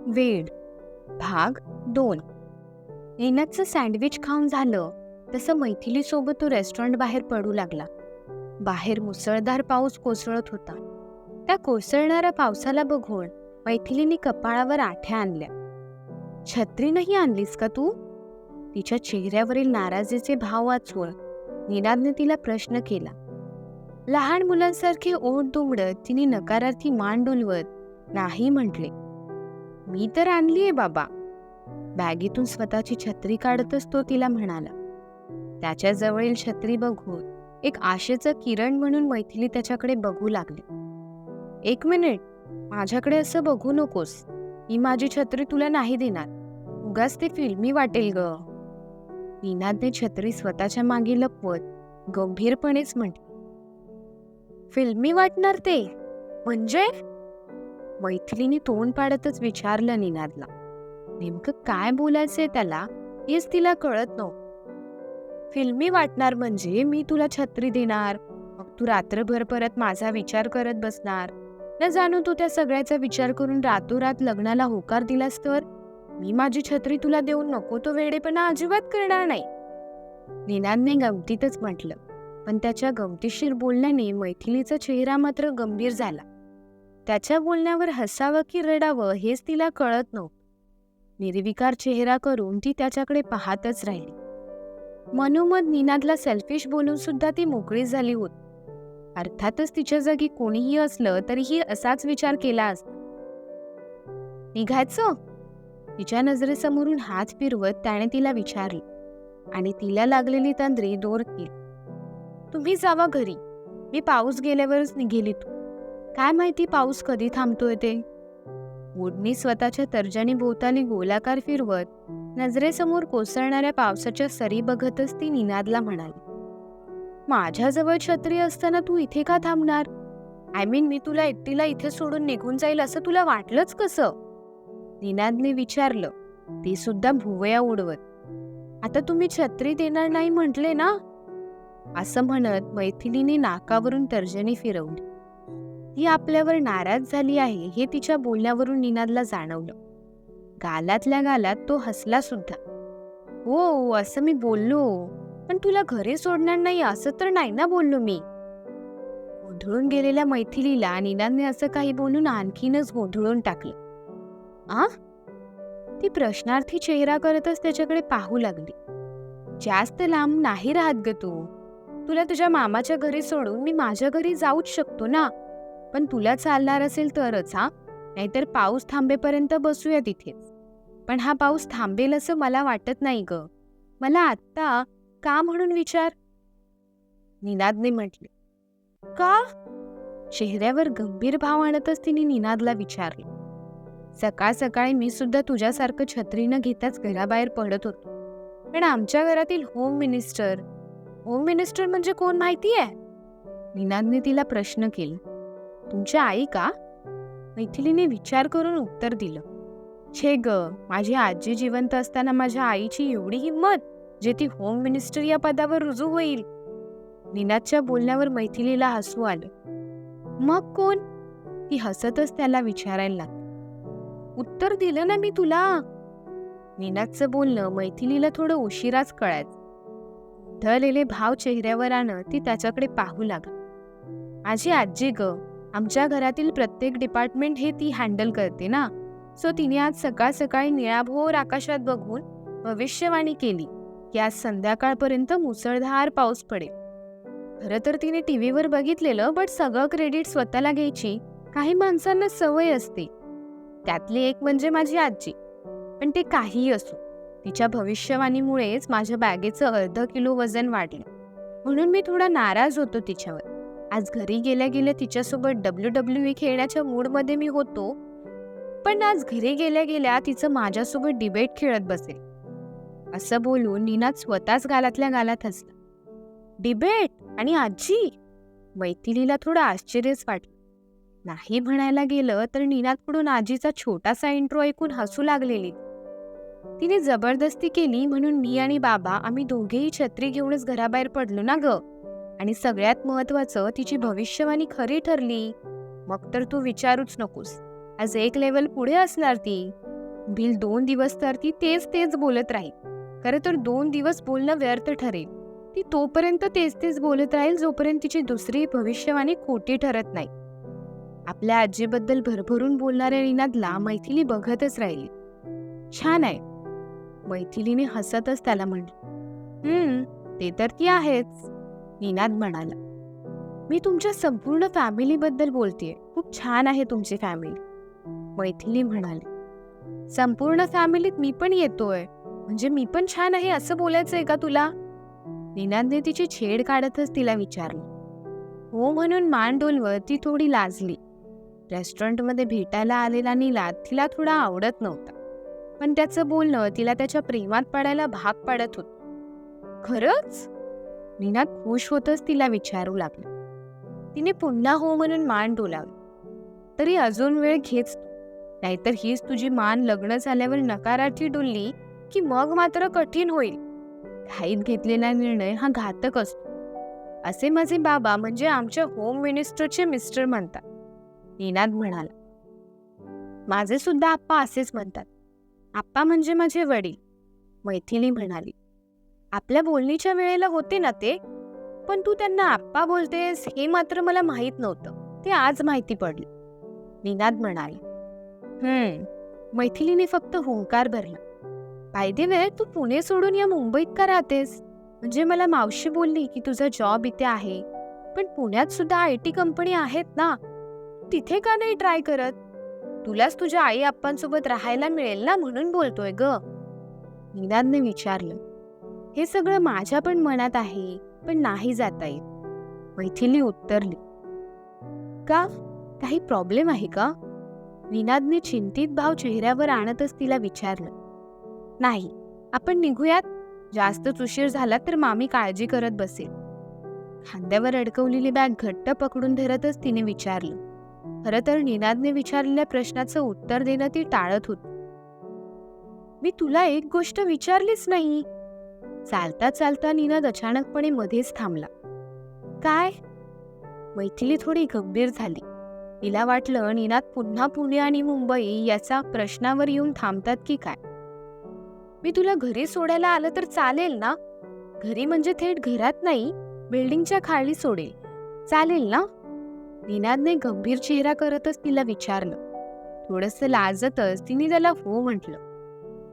वेड भाग 2. नीनाचं सँडविच खाऊन झालं तसं मैथिलीसोबत तो रेस्टॉरंट बाहेर पडू लागला. बाहेर मुसळधार पाऊस कोसळत होता. त्या कोसळणाऱ्या पावसाला बघून मैथिलीने कपाळावर आठ्या आणल्या. छत्री नाही आणलीस का तू? तिच्या चेहऱ्यावरील नाराजीचे भाव वाचून निनादने तिला प्रश्न केला. लहान मुलांसारखे ओठ दुमडत तिने नकारार्थी मान डोलवत नाही म्हटले. मी तर आणलीये बाबा. बॅगेतून स्वतःची छत्री काढतच तो तिला म्हणाला. त्याच्या जवळील छत्री बघून एक आशेचं किरण म्हणून मैथिली त्याच्याकडे बघू लागली. 1 मिनिट, माझ्याकडे असं बघू नकोस. ही माझी छत्री तुला नाही देणार. उगाच ते फिल्मी वाटेल ग. निनादने छत्री स्वतःच्या मागे लपवत गंभीरपणेच म्हटले. फिल्मी वाटणार ते म्हणजे? मैथिलीने तोंड पाडतच विचारलं निनादला. नेमकं काय बोलायचंय त्याला हेच तिला कळत नव्हतं. फिल्मी वाटणार म्हणजे मी तुला छत्री देणार, मग तू रात्रभर परत माझा विचार करत बसणार. न जाणू तू त्या सगळ्याचा विचार करून रातोरात लग्नाला होकार दिलास तर मी माझी छत्री तुला देऊन नको तो वेडेपणा अजिबात करणार नाही. निनादने गमतीतच म्हटलं, पण त्याच्या गमतीशीर बोलण्याने मैथिलीचा चेहरा मात्र गंभीर झाला. त्याच्या बोलण्यावर हसावं की रडावं हेच तिला कळत नव्हतं. निर्विकार चेहरा करून ती त्याच्याकडे पाहतच राहिली. मनोमन निनादला सेल्फिश बोलून सुद्धा ती मोकळी झाली होती. अर्थातच तिच्या जागी कोणीही असलं तरीही असाच विचार केला असता. निघायचं? तिच्या नजरेसमोरून हात फिरवत त्याने तिला विचारलं आणि तिला लागलेली तंद्री दूर केली. तुम्ही जावा घरी, मी पाऊस गेल्यावरच निघेली. तू काय माहिती पाऊस कधी थांबतोय ते. ओढणी स्वतःच्या तर्जनी भोवताली गोलाकार फिरवत नजरेसमोर कोसळणाऱ्या पावसाच्या सरी बघतच ती निनादला म्हणाली. माझ्याजवळ छत्री असताना तू इथे का थांबणार? मी तुला एकटीला इथे सोडून निघून जाईल असं तुला वाटलंच कसं? निनादने विचारलं, ते सुद्धा भुवया उडवत. आता तुम्ही छत्री देणार नाही म्हटले ना? असं म्हणत मैथिलीने नाकावरून तर्जनी फिरवली. ती आपल्यावर नाराज झाली आहे हे तिच्या बोलण्यावरून निनादला जाणवलं. गालातल्या गालात तो हसला सुद्धा. हो, असं मी बोललो, पण तुला घरी सोडणार नाही असं तर नाही ना बोललो मी. गोंधळून गेलेल्या मैथिलीला निनादने असं काही बोलून आणखीनच गोंधळून टाकलं. आ? ती प्रश्नार्थी चेहरा करतच त्याच्याकडे पाहू लागली. जास्त लांब नाही राहत ग तू. तुला तुझ्या मामाच्या घरी सोडून मी माझ्या घरी जाऊच शकतो ना. पण तुला चालणार असेल तरच हा, नाहीतर पाऊस थांबेपर्यंत बसूया तिथेच. पण हा पाऊस थांबेल असं मला वाटत नाही ग. मला आत्ता का म्हणून विचार. निनादने म्हटले. का? चेहऱ्यावर गंभीर भाव आणतच तिने निनादला विचारले. सकाळ सकाळी मी सुद्धा तुझ्यासारखं छत्री न घेताच घराबाहेर पडत होतो. पण आमच्या घरातील होम मिनिस्टर म्हणजे कोण माहितीये? निनादने तिला प्रश्न केला. तुमच्या आई का? मैथिलीने विचार करून उत्तर दिलं. छे ग, माझी आजी जिवंत असताना माझ्या आईची एवढी हिंमत जे ती होम मिनिस्टर या पदावर रुजू होईल. निनादच्या बोलण्यावर मैथिलीला हसू आलं. मग कोण? ती हसतच त्याला विचारायला लागली. उत्तर दिलं ना मी तुला. निनादचं बोलणं मैथिलीला थोडं उशिराच कळायचं. ढळलेले भाव चेहऱ्यावर आणत ती त्याच्याकडे पाहू लागली. माझी आजी ग, आमच्या घरातील प्रत्येक डिपार्टमेंट हे ती हँडल करते ना. सो तिने आज सकाळ सकाळी निळाभोर आकाशात बघून भविष्यवाणी केली की आज संध्याकाळपर्यंत मुसळधार पाऊस पडेल. खरं तर तिने टीव्हीवर बघितलेलं, बट सगळं क्रेडिट स्वतःला घ्यायची काही माणसांना सवय असते. त्यातली एक म्हणजे माझी आजी. पण ते काहीही असो, तिच्या भविष्यवाणीमुळेच माझ्या बॅगेचं अर्ध किलो वजन वाढलं. म्हणून मी थोडा नाराज होतो तिच्यावर. आज घरी गेल्या गेल्या तिच्यासोबत WWE खेळण्याच्या मूडमध्ये मी होतो, पण आज घरी गेल्या गेल्या तिचं माझ्यासोबत डिबेट खेळत बसेल. असं बोलून निनाद स्वतःच गालातल्या गालात हसला. डिबेट आणि आजी? मैथिलीला थोडं आश्चर्यच वाटलं. नाही म्हणायला गेलं तर निनादकडून आजीचा छोटासा इंट्रो ऐकून हसू लागलेली. तिने जबरदस्ती केली म्हणून मी आणि बाबा आम्ही दोघेही छत्री घेऊनच घराबाहेर पडलो ना ग. आणि सगळ्यात महत्वाचं, तिची भविष्यवाणी खरी ठरली. मग तर तू विचारूच नकोस. आज 1 लेव्हल पुढे असणार ती. पुढील 2 दिवस तर ती तेच तेच बोलत राहील. खरं तर 2 दिवस बोलणं व्यर्थ ठरेल. ती तोपर्यंत तेच तेच बोलत राहील जोपर्यंत तिची दुसरी भविष्यवाणी खोटी ठरत नाही. आपल्या आजीबद्दल भरभरून बोलणाऱ्या निनादला मैथिली बघतच राहिली. छान आहे, मैथिलीने हसतच त्याला म्हणली. ते तर ती आहेच, निनाद म्हणाला. मी तुमच्या संपूर्ण फॅमिलीबद्दल बोलतेय. खूप छान आहे तुमची फॅमिली, मैथिली म्हणाली. संपूर्ण फॅमिलीत मी पण येतोय, म्हणजे मी पण छान आहे असं बोलायचंय का तुला? निनादने तिची छेड काढतच तिला विचारलं. हो म्हणून मान डोलवत ती थोडी लाजली. रेस्टॉरंटमध्ये भेटायला आलेला निनाद तिला थोडा आवडत नव्हता, पण त्याचं बोलणं तिला त्याच्या प्रेमात पडायला भाग पाडत होतं. खरंच? निनाद खुश होतच तिला विचारू लागला. तिने पुन्हा हो म्हणून मान डोलावली. तरी अजून वेळ घेच तू, नाहीतर हीच तुझी मान लग्न झाल्यावर नकारार्थी डुलली की मग मात्र कठीण होईल. घाईत घेतलेला निर्णय हा घातक असतो, असे माझे बाबा म्हणजे आमच्या होम मिनिस्टरचे मिस्टर म्हणतात, निनाद म्हणाला. माझे सुद्धा आप्पा असेच म्हणतात. आप्पा म्हणजे माझे वडील, मैथिली म्हणाली. आपल्या बोलणीच्या वेळेला होते ना ते, पण तू त्यांना आप्पा बोलतेस हे मात्र मला माहीत नव्हतं. ते आज माहिती पडलं, निनाद म्हणाला. मैथिलीने फक्त हुंकार भरला. बाय द वे, तू पुणे सोडून या मुंबईत का राहतेस? म्हणजे मला मावशी बोलली की तुझा जॉब इथे आहे, पण पुण्यात सुद्धा IT कंपनी आहेत ना, तिथे का नाही ट्राय करत? तुलाच तुझ्या आई आप्पांसोबत राहायला मिळेल ना, म्हणून बोलतोय ग, निनादने विचारलं. हे सगळं माझ्या पण मनात आहे, पण नाही जाता येत, मैथिली उत्तरली. का? काही प्रॉब्लेम आहे का? निनादने चिंतित भाव चेहऱ्यावर आणतच तिला विचारलं. नाही, आपण निघूयात. जास्तच उशीर झाला तर मामी काळजी करत बसेल. खांद्यावर अडकवलेली बॅग घट्ट पकडून धरतच तिने विचारलं. खरं तर निनादने विचारलेल्या प्रश्नाचं उत्तर देणं ती टाळत होती. मी तुला एक गोष्ट विचारलीच नाही. चालता चालता निनाद अचानकपणे मध्येच थांबला. काय? मैथिली थोडी गंभीर झाली. तिला वाटलं निनाद पुन्हा पुणे आणि मुंबई याचा प्रश्नावर येऊन थांबतात की काय. मी तुला घरी सोडायला आलं तर चालेल ना? घरी म्हणजे थेट घरात नाही, बिल्डिंगच्या खाली सोडेल, चालेल ना? निनादने गंभीर चेहरा करतच तिला विचारलं. थोडंसं लाजतच तिने त्याला हो म्हटलं.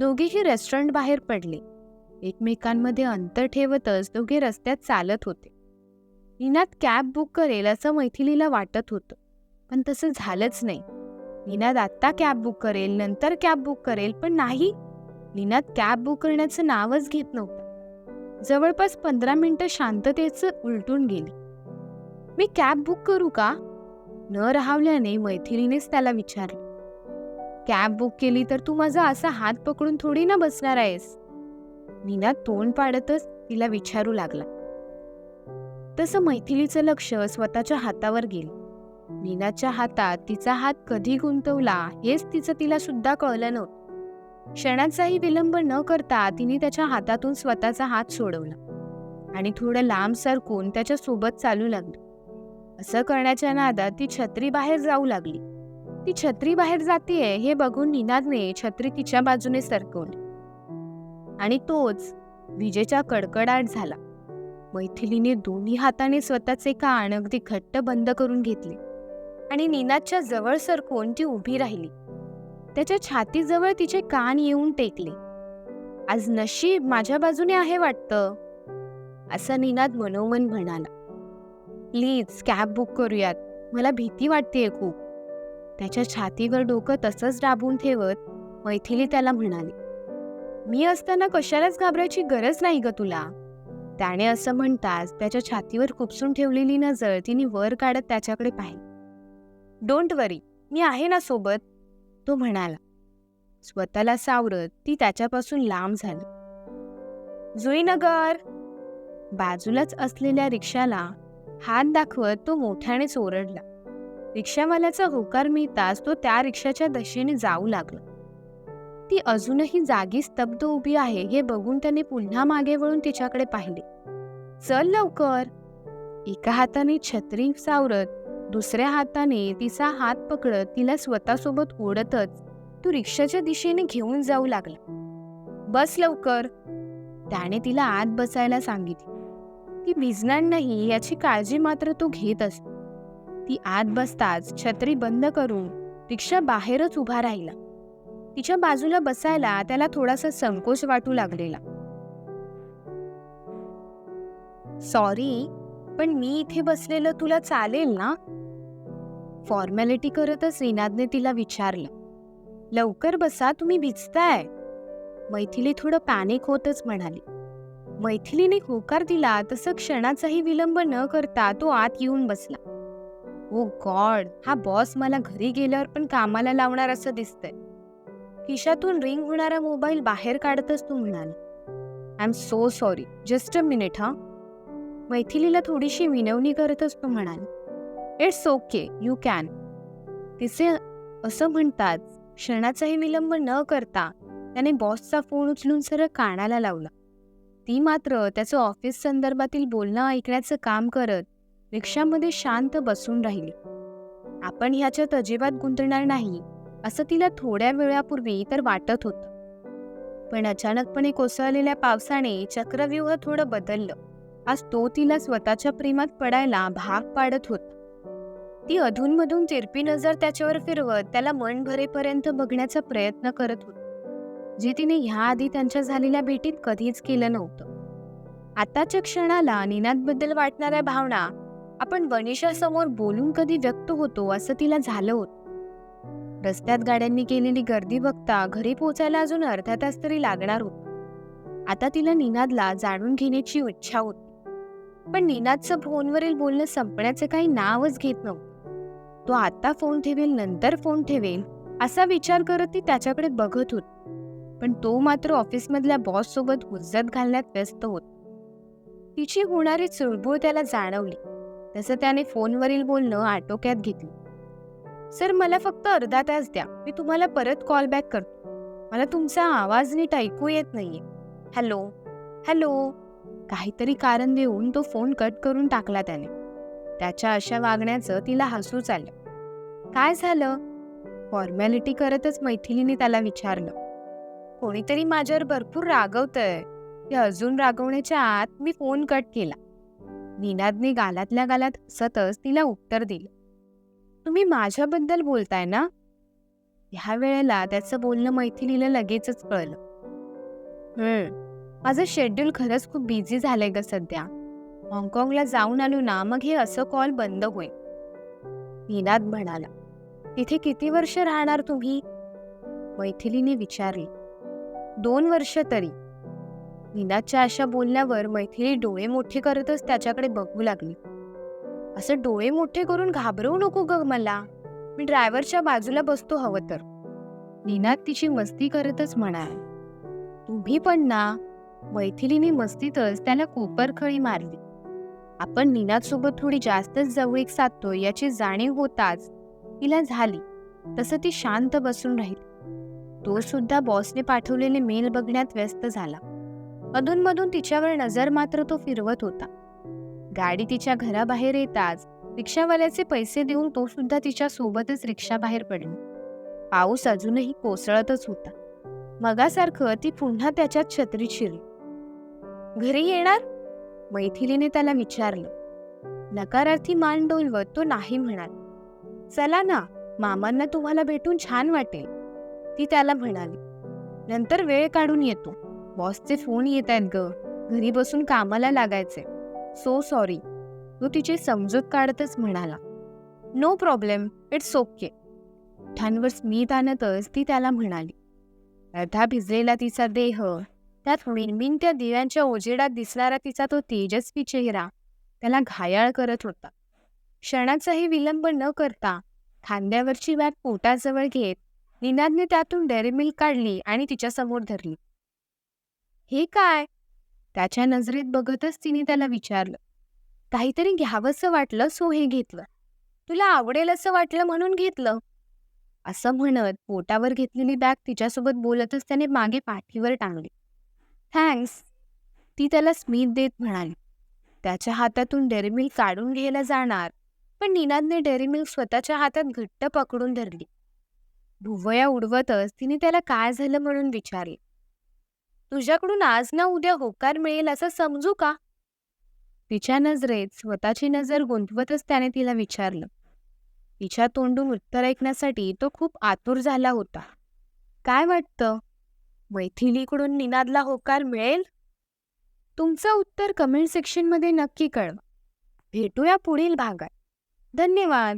दोघेही रेस्टॉरंट बाहेर पडले. एकमेकांमध्ये अंतर ठेवतच दोघे रस्त्यात चालत होते. निनाद कॅब बुक करेल असं मैथिलीला वाटत होतं, पण तसं झालंच नाही. निनाद आत्ता कॅब बुक करेल, नंतर कॅब बुक करेल, पण नाही, निनाद कॅब बुक करण्याचं नावच घेत नव्हतं. जवळपास 15 मिनिटं शांततेचं उलटून गेली. मी कॅब बुक करू का? न राहवल्याने मैथिलीनेच त्याला विचारलं. कॅब बुक केली तर तू माझा असा हात पकडून थोडी ना बसणार आहेस? निनाद तोंड पाडतच तिला विचारू लागला. तसं मैथिलीचं लक्ष स्वतःच्या हातावर गेलं. निनादच्या हातात तिचा हात कधी गुंतवला हेच तिला सुद्धा कळलं नव्हतं. क्षणाचाही विलंब न करता तिने त्याच्या हातातून स्वतःचा हात सोडवला आणि थोडं लांब सरकून त्याच्या सोबत चालू लागली. असं करण्याच्या नादात ती छत्री बाहेर जाऊ लागली. ती छत्री बाहेर जातीये हे बघून निनादने छत्री तिच्या बाजूने सरकवली आणि तोच विजेचा कडकडाट झाला. मैथिलीने दोन्ही हाताने स्वतःचे कान अगदी घट्ट बंद करून घेतले आणि निनादच्या जवळ सरकून ती उभी राहिली. त्याच्या छातीजवळ तिचे कान येऊन टेकले. आज नशीब माझ्या बाजूने आहे वाटतं, असं निनाद मनोमन म्हणाला. प्लीज कॅब बुक करूयात, मला भीती वाटतेय खूप. त्याच्या छातीवर डोकं तसंच दाबून ठेवत मैथिली त्याला म्हणाली. मी असताना कशालाच घाबरायची गरज नाही ग तुला. त्याने असं म्हणताच त्याच्या छातीवर खुपसून ठेवलेली नजर तिने वर काढत त्याच्याकडे पाहिली. डोंट वरी, मी आहे ना सोबत, तो म्हणाला. स्वतःला सावरत ती त्याच्यापासून लांब झाली. जुईनगर, बाजूलाच असलेल्या रिक्षाला हात दाखवत तो मोठ्यानेच ओरडला. रिक्षावाल्याचा होकार मिळताच तो त्या रिक्षाच्या दिशेने जाऊ लागला. ती अजूनही जागी स्तब्ध उभी आहे हे बघून त्याने पुन्हा मागे वळून तिच्याकडे पाहिले. चल लवकर, एका हाताने छत्री सावरत दुसऱ्या हाताने तिचा हात पकडत तिला स्वतःसोबत ओढतच तो रिक्षाच्या दिशेने घेऊन जाऊ लागला. बस लवकर, त्याने तिला आत बसायला सांगितले. ती भिजणार नाही याची काळजी मात्र तो घेत असतो. ती आत बसताच छत्री बंद करून रिक्षा बाहेरच उभा राहिला. तिच्या बाजूला बसायला त्याला थोडासा संकोच वाटू लागलेला. सॉरी, पण मी इथे बसलेलं तुला चालेल ना? फॉर्मॅलिटी करतच निनादने तिला विचारलं. लवकर बसा, तुम्ही भिजताय. मैथिली थोडं पॅनिक होतच म्हणाली. मैथिलीने होकार दिला तसं क्षणाचाही विलंब न करता तो आत येऊन बसला. ओ गॉड, हा बॉस मला घरी गेल्यावर पण कामाला लावणार असं दिसतंय. खिशातून रिंग होणारा मोबाईल बाहेर काढतच तो म्हणाला, I am so sorry, just a minute हा. मैथिलीला थोडीशी विनवणी करतच तो म्हणाला, इट्स ओके, यू कॅन. तिचे असं म्हणताच क्षणाचाही विलंब न करता त्याने बॉसचा फोन उचलून सरळ कानाला लावला. ती मात्र त्याचं ऑफिस संदर्भातील बोलणं ऐकण्याचं काम करत रिक्षामध्ये शांत बसून राहिली. आपण ह्याच्यात अजिबात गुंतणार नाही असं तिला थोड्या वेळापूर्वी तर वाटत होतं. पण अचानकपणे कोसळलेल्या पावसाने चक्रव्यूह थोडं बदललं. आज तो तिला स्वतःच्या प्रेमात पडायला भाग पाडत होता. ती अधूनमधून तिरपी नजर त्याच्यावर फिरवत त्याला मन भरेपर्यंत बघण्याचा प्रयत्न करत होती, जे तिने ह्याआधी त्यांच्या झालेल्या भेटीत कधीच केलं नव्हतं. आताच्या क्षणाला निनादबद्दल वाटणाऱ्या भावना आपण वनिशासमोर बोलून कधी व्यक्त होतो असं तिला झालं होतं. रस्त्यात गाड्यांनी केलेली गर्दी बघता घरी पोचायला अजून अर्धा तास तरी लागणार होता. आता तिला निनादला जाणून घेण्याची इच्छा होती, पण निनादचं फोनवरील बोलणं संपण्याचं काही नावच घेत नव्हतं. तो आता फोन ठेवेल, नंतर फोन ठेवेल असा विचार करत ती त्याच्याकडे बघत होती. पण तो मात्र ऑफिसमधल्या बॉस सोबत हुज्जत घालण्यात व्यस्त होता. तिची होणारी चुळबुळ त्याला जाणवली. तसं त्याने फोनवरील बोलणं आटोक्यात घेतलं. सर, मला फक्त अर्धा तास द्या, मी तुम्हाला परत कॉल बॅक करतो. मला तुमचा आवाज नीट ऐकू येत नाहीये. Hello hello. काहीतरी कारण देऊन तो फोन कट करून टाकला त्याने. त्याच्या अशा वागण्याचं तिला हसूच आलं. काय झालं? फॉर्मॅलिटी करतच मैथिलीने त्याला विचारलं. कोणीतरी माझ्यावर भरपूर रागवतंय. ते अजून रागवण्याच्या आत मी फोन कट केला. निनादने गालातल्या गालात हसतच तिला उत्तर दिलं. तुम्ही माझ्याबद्दल बोलताय ना? ह्या वेळेला त्याचं बोलणं मैथिलीला लगेचच कळलं. माझं शेड्यूल खरंच खूप बिझी झालंय ग सध्या. हाँगकाँगला जाऊन आलो ना, मग हे असं कॉल बंद होईल. निनाद म्हणाला. तिथे किती वर्ष राहणार तुम्ही? मैथिलीने विचारले. 2 वर्ष तरी. निनादच्या अशा बोलण्यावर मैथिली डोळे मोठे करतच त्याच्याकडे बघू लागली. असं डोळे मोठे करून घाबरवू नको ग मला. मी ड्रायव्हरच्या बाजूला बसतो हवं तर. निनाद तिची मस्ती करतच म्हणाला. तुम्ही पण ना. मैथिलीने मस्तीतच त्याला कोपरखळी मारली. आपण निनादसोबत थोडी जास्तच जवळीक साधतो याची जाणीव होताच तिला झाली. तसं ती शांत बसून राहिली. तो सुद्धा बॉसने पाठवलेले मेल बघण्यात व्यस्त झाला. अधूनमधून तिच्यावर नजर मात्र तो फिरवत होता. गाडी तिच्या घराबाहेर येताच रिक्षावाल्याचे पैसे देऊन तो सुद्धा तिच्या सोबतच रिक्षाबाहेर पडला. पाऊस अजूनही कोसळतच होता. मगासारखं ती पुन्हा त्याच्यात छत्रीत शिरली. घरी येणार? मैथिलीने त्याला विचारलं. नकारार्थी मान डोलवत तो नाही म्हणाला. चला ना, मामांना तुम्हाला भेटून छान वाटेल, ती त्याला म्हणाली. नंतर वेळ काढून येतो. बॉसचे फोन येत आहेत ग, घरी बसून कामाला लागायचे. सो सॉरी, तो तिची समजूत काढतच म्हणाला. No problem, it's okay. ओठांवर स्मित आणतच ती त्याला म्हणाली. अर्धा भिजलेला तिचा देह, त्यात मिणमिणत्या दिव्यांच्या उजेडात दिसणारा तिचा तो तेजस्वी चेहरा त्याला घायाळ करत होता. क्षणाचाही विलंब न करता खांद्यावरची बॅग पोटाजवळ घेत निनादने त्यातून डेअरी मिल्क काढली आणि तिच्यासमोर धरली. हे काय? त्याच्या नजरेत बघतच तिने त्याला विचारलं. काहीतरी घ्यावंसं वाटलं सो हे घेतलं. तुला आवडेल असं वाटलं म्हणून घेतलं. असं म्हणत पोटावर घेतलेली बॅग तिच्यासोबत बोलतच त्याने मागे पाठीवर टांगली. थँक्स, ती त्याला स्मित देत म्हणाली. त्याच्या हातातून डेअरी मिल्क काढून घ्यायला जाणार, पण निनादने डेअरी मिल्क स्वतःच्या हातात घट्ट पकडून धरली. भुवया उडवतच तिने त्याला काय झालं म्हणून विचारले. तुझ्याकडून आज ना उद्या होकार मिळेल असं समजू का? तिच्या नजरेत स्वतःची नजर गुंतवतच त्याने तिला विचारलं. तिच्या तोंडून उत्तर ऐकण्यासाठी तो खूप आतुर झाला होता. काय वाटतं? मैथिलीकडून निनादला होकार मिळेल? तुमचं उत्तर कमेंट सेक्शनमध्ये नक्की कळवा. भेटूया पुढील भागात. धन्यवाद.